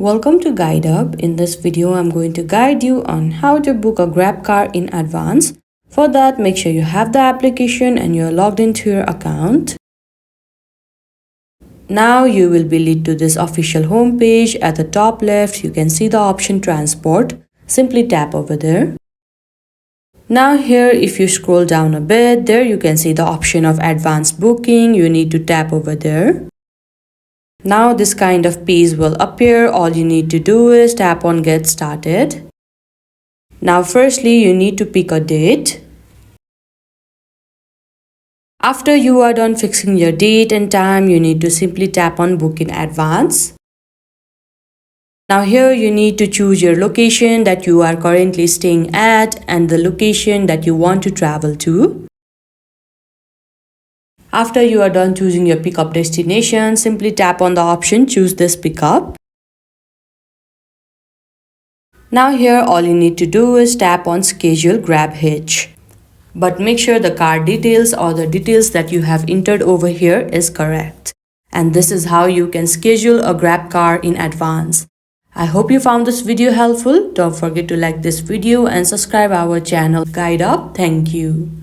Welcome to Guide Up. In this video, I'm going to guide you on how to book a Grab car in advance. For that, make sure you have the application and you're logged into your account. Now you will be led to this official homepage. At the top left, you can see the option Transport. Simply tap over there. Now here, if you scroll down a bit, there you can see the option of Advanced Booking. You need to tap over there. Now this kind of page will appear. All you need to do is tap on Get Started. Now firstly, you need to pick a date. After you are done fixing your date and time, you need to simply tap on Book in Advance. Now here you need to choose your location that you are currently staying at and the location that you want to travel to. After you are done choosing your pickup destination, simply tap on the option Choose this pickup. Now here all you need to do is tap on Schedule Grab Hitch. But make sure the car details or the details that you have entered over here is correct. And this is how you can schedule a Grab car in advance. I hope you found this video helpful. Don't forget to like this video and subscribe our channel Guide Up. Thank you.